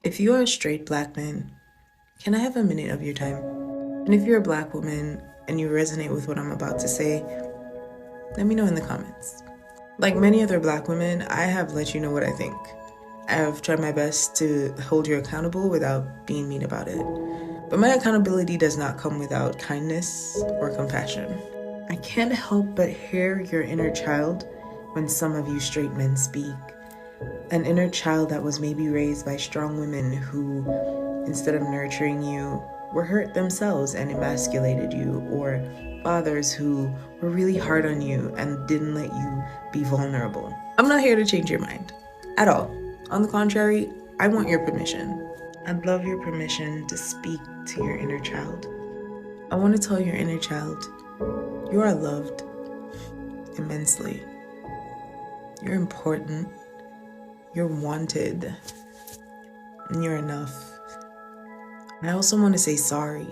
If you are a straight black man, can I have a minute of your time? And if you're a black woman and you resonate with what I'm about to say, let me know in the comments. Like many other black women, I have let you know what I think. I have tried my best to hold you accountable without being mean about it. But my accountability does not come without kindness or compassion. I can't help but hear your inner child when some of you straight men speak. An inner child that was maybe raised by strong women who, instead of nurturing you, were hurt themselves and emasculated you, or fathers who were really hard on you and didn't let you be vulnerable. I'm not here to change your mind at all. On the contrary, I want your permission. I'd love your permission to speak to your inner child. I want to tell your inner child, you are loved immensely. You're important. You're wanted. And you're enough. And I also want to say sorry,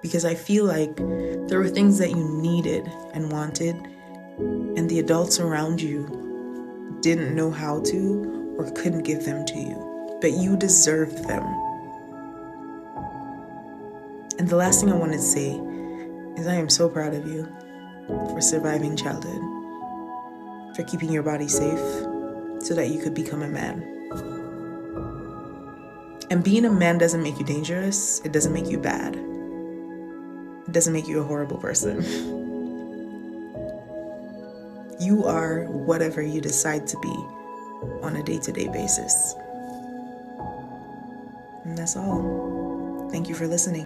because I feel like there were things that you needed and wanted, and the adults around you didn't know how to or couldn't give them to you, but you deserved them. And the last thing I want to say is I am so proud of you for surviving childhood, for keeping your body safe so that you could become a man. And being a man doesn't make you dangerous. It doesn't make you bad. It doesn't make you a horrible person. You are whatever you decide to be on a day-to-day basis. And that's all. Thank you for listening.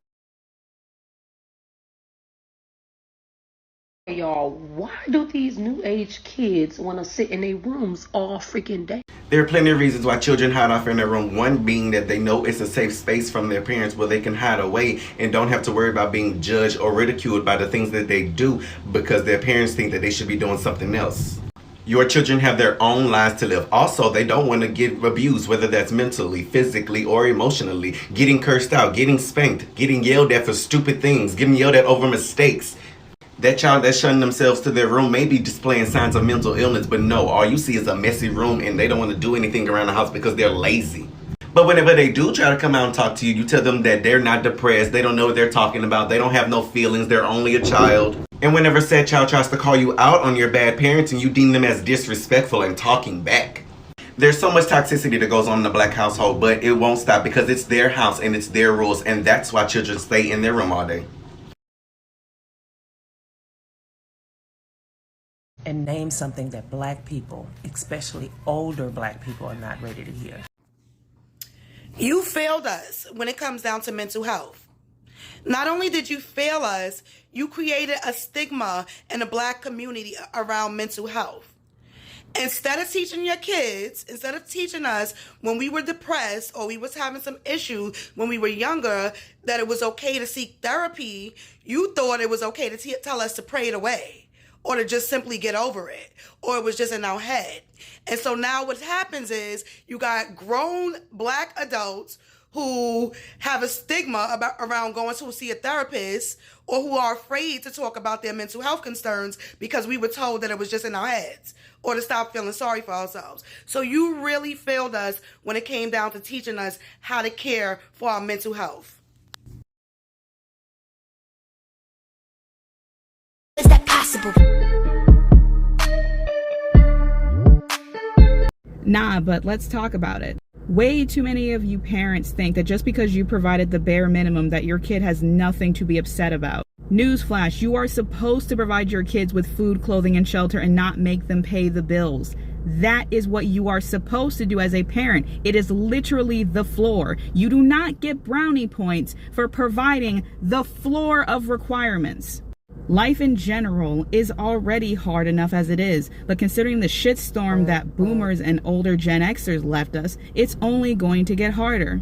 Y'all, why do these new age kids want to sit in their rooms all freaking day? There are plenty of reasons why children hide off in their room. One being that they know it's a safe space from their parents where they can hide away and don't have to worry about being judged or ridiculed by the things that they do because their parents think that they should be doing something else. Your children have their own lives to live. Also, they don't want to get abused, whether that's mentally, physically, or emotionally. Getting cursed out, getting spanked, getting yelled at for stupid things, getting yelled at over mistakes. That child that's shutting themselves to their room may be displaying signs of mental illness, but no, all you see is a messy room and they don't want to do anything around the house because they're lazy. But whenever they do try to come out and talk to you, you tell them that they're not depressed, they don't know what they're talking about, they don't have no feelings, they're only a child. And whenever said child tries to call you out on your bad parenting, you deem them as disrespectful and talking back. There's so much toxicity that goes on in the black household, but it won't stop because it's their house and it's their rules, and that's why children stay in their room all day. And name something that black people, especially older black people, are not ready to hear. You failed us when it comes down to mental health. Not only did you fail us, you created a stigma in the black community around mental health. Instead of teaching your kids, instead of teaching us when we were depressed or we was having some issues when we were younger, that it was okay to seek therapy, you thought it was okay to tell us to pray it away. Or to just simply get over it, or it was just in our head. And so now what happens is you got grown black adults who have a stigma around going to see a therapist, or who are afraid to talk about their mental health concerns because we were told that it was just in our heads, or to stop feeling sorry for ourselves. So you really failed us when it came down to teaching us how to care for our mental health. Is that possible? Nah, but let's talk about it. Way too many of you parents think that just because you provided the bare minimum that your kid has nothing to be upset about. Newsflash, you are supposed to provide your kids with food, clothing, and shelter and not make them pay the bills. That is what you are supposed to do as a parent. It is literally the floor. You do not get brownie points for providing the floor of requirements. Life in general is already hard enough as it is, but considering the shitstorm that boomers and older Gen Xers left us, it's only going to get harder.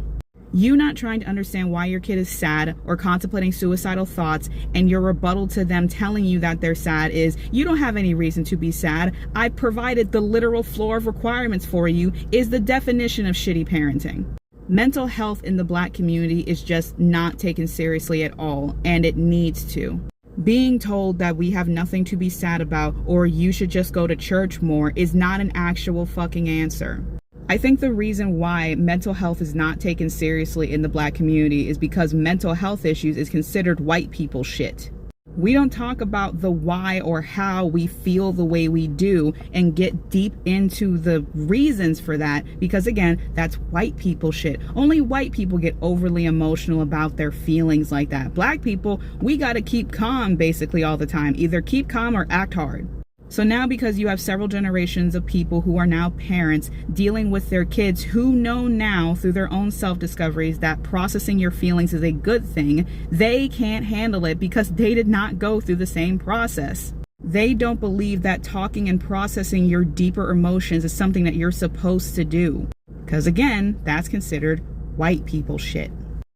You not trying to understand why your kid is sad or contemplating suicidal thoughts, and your rebuttal to them telling you that they're sad is, you don't have any reason to be sad. I provided the literal floor of requirements for you, is the definition of shitty parenting. Mental health in the black community is just not taken seriously at all, and it needs to. Being told that we have nothing to be sad about or you should just go to church more is not an actual fucking answer. I think the reason why mental health is not taken seriously in the Black community is because mental health issues is considered white people shit. We don't talk about the why or how we feel the way we do and get deep into the reasons for that, because again, that's white people shit. Only white people get overly emotional about their feelings like that. Black people, we gotta keep calm basically all the time. Either keep calm or act hard. So now, because you have several generations of people who are now parents dealing with their kids who know now through their own self-discoveries that processing your feelings is a good thing, they can't handle it because they did not go through the same process. They don't believe that talking and processing your deeper emotions is something that you're supposed to do. Because again, that's considered white people shit.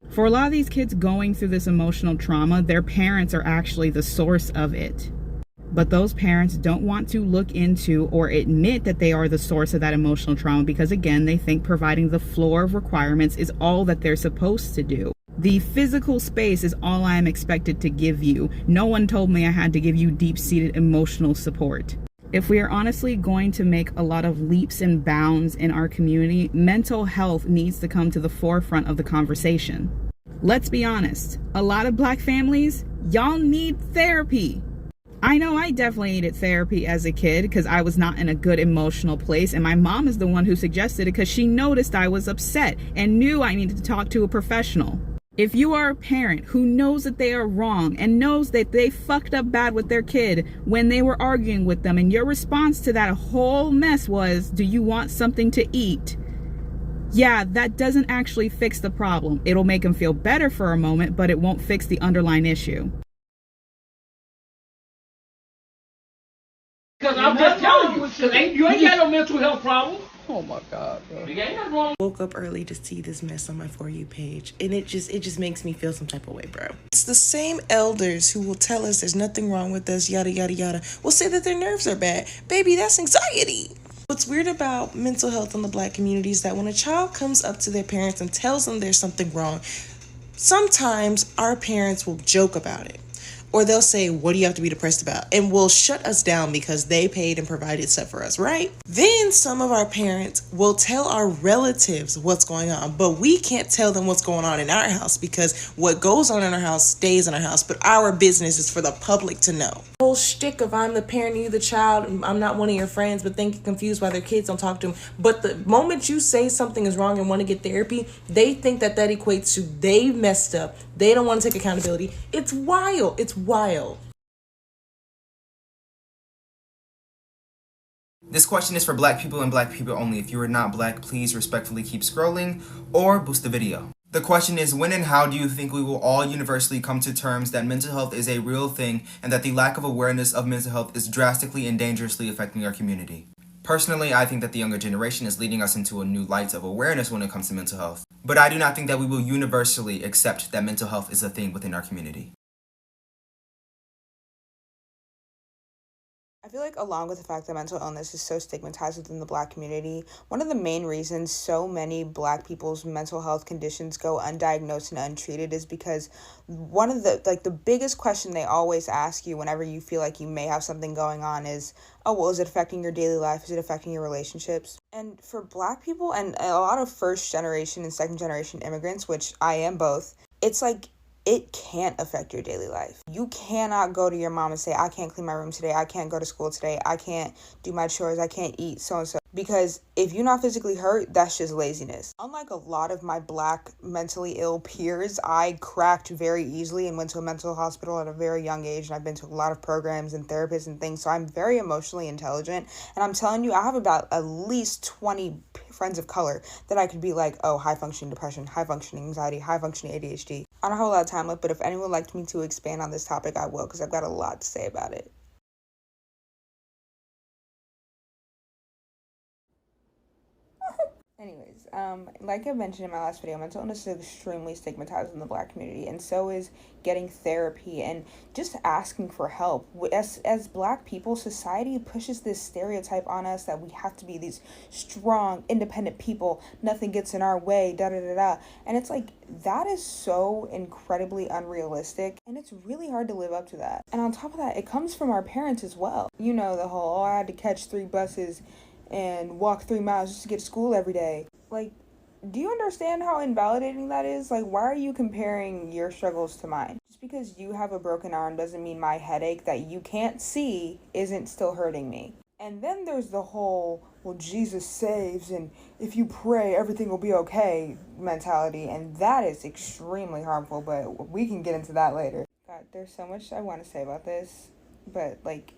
For a lot of these kids going through this emotional trauma, their parents are actually the source of it. But those parents don't want to look into or admit that they are the source of that emotional trauma because, again, they think providing the floor of requirements is all that they're supposed to do. The physical space is all I am expected to give you. No one told me I had to give you deep-seated emotional support. If we are honestly going to make a lot of leaps and bounds in our community, mental health needs to come to the forefront of the conversation. Let's be honest, a lot of Black families, y'all need therapy. I know I definitely needed therapy as a kid because I was not in a good emotional place, and my mom is the one who suggested it because she noticed I was upset and knew I needed to talk to a professional. If you are a parent who knows that they are wrong and knows that they fucked up bad with their kid when they were arguing with them, and your response to that whole mess was, "Do you want something to eat?" Yeah, that doesn't actually fix the problem. It'll make them feel better for a moment, but it won't fix the underlying issue. Because I'm just telling you, because you ain't got no mental health problem. Oh my God, bro. You ain't nothing wrong. Woke up early to see this mess on my For You page, and it just makes me feel some type of way, bro. It's the same elders who will tell us there's nothing wrong with us, yada yada yada, will say that their nerves are bad. Baby, that's anxiety. What's weird about mental health in the Black community is that when a child comes up to their parents and tells them there's something wrong, sometimes our parents will joke about it. Or they'll say, "What do you have to be depressed about?" And will shut us down because they paid and provided stuff for us, right? Then some of our parents will tell our relatives what's going on, but we can't tell them what's going on in our house because what goes on in our house stays in our house, but our business is for the public to know. The whole shtick of I'm the parent, you the child, I'm not one of your friends, but then get confused why their kids don't talk to them. But the moment you say something is wrong and want to get therapy, they think that equates to they messed up. They don't want to take accountability. It's wild. It's wild. This question is for Black people and Black people only. If you are not Black, please respectfully keep scrolling or boost the video. The question is, when and how do you think we will all universally come to terms that mental health is a real thing and that the lack of awareness of mental health is drastically and dangerously affecting our community? Personally, I think that the younger generation is leading us into a new light of awareness when it comes to mental health. But I do not think that we will universally accept that mental health is a thing within our community. I feel like along with the fact that mental illness is so stigmatized within the Black community, one of the main reasons so many Black people's mental health conditions go undiagnosed and untreated is because one of the biggest question they always ask you whenever you feel like you may have something going on is, oh, well, is it affecting your daily life? Is it affecting your relationships? And for Black people and a lot of first generation and second generation immigrants, which I am both, it's like, it can't affect your daily life. You cannot go to your mom and say, I can't clean my room today, I can't go to school today, I can't do my chores, I can't eat, so-and-so. Because if you're not physically hurt, that's just laziness. Unlike a lot of my Black mentally ill peers, I cracked very easily and went to a mental hospital at a very young age, and I've been to a lot of programs and therapists and things, so I'm very emotionally intelligent. And I'm telling you, I have about at least 20 friends of color that I could be like, oh, high-functioning depression, high-functioning anxiety, high-functioning ADHD. I don't have a lot of time left, but if anyone would like me to expand on this topic, I will, because I've got a lot to say about it. Anyways, like I mentioned in my last video, mental illness is extremely stigmatized in the Black community, and so is getting therapy and just asking for help. As Black people, society pushes this stereotype on us that we have to be these strong, independent people, nothing gets in our way, da-da-da-da, and it's like, that is so incredibly unrealistic, and it's really hard to live up to that. And on top of that, it comes from our parents as well. You know, the whole, oh, I had to catch 3 buses and walk 3 miles just to get to school every day. Like, do you understand how invalidating that is? Like, why are you comparing your struggles to mine? Just because you have a broken arm doesn't mean my headache that you can't see isn't still hurting me. And then there's the whole, well, Jesus saves, and if you pray, everything will be okay mentality. And that is extremely harmful, but we can get into that later. God, there's so much I want to say about this, but, like,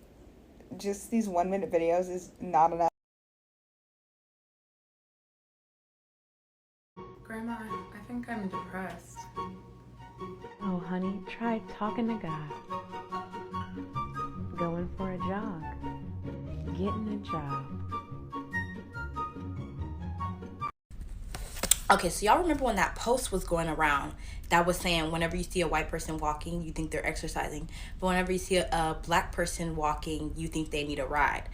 just these 1-minute videos is not enough. Grandma, I think I'm depressed. Oh, honey, try talking to God. Going for a jog. Getting a job. Okay, so y'all remember when that post was going around that was saying whenever you see a white person walking, you think they're exercising. But whenever you see a black person walking, you think they need a ride.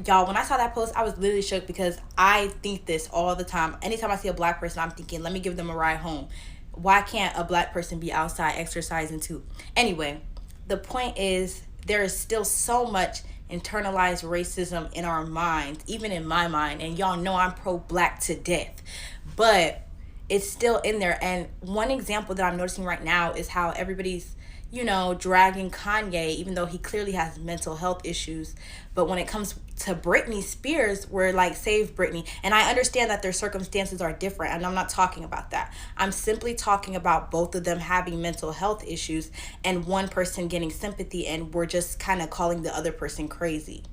Y'all, when I saw that post, I was literally shook because I think this all the time. Anytime I see a black person, I'm thinking, let me give them a ride home. Why can't a black person be outside exercising too? Anyway, the point is there is still so much internalized racism in our minds, even in my mind. And y'all know I'm pro-black to death. But it's still in there. And one example that I'm noticing right now is how everybody's, dragging Kanye, even though he clearly has mental health issues. But when it comes to Britney Spears, we're like, save Britney. And I understand that their circumstances are different, and I'm not talking about that. I'm simply talking about both of them having mental health issues and one person getting sympathy, and we're just kind of calling the other person crazy.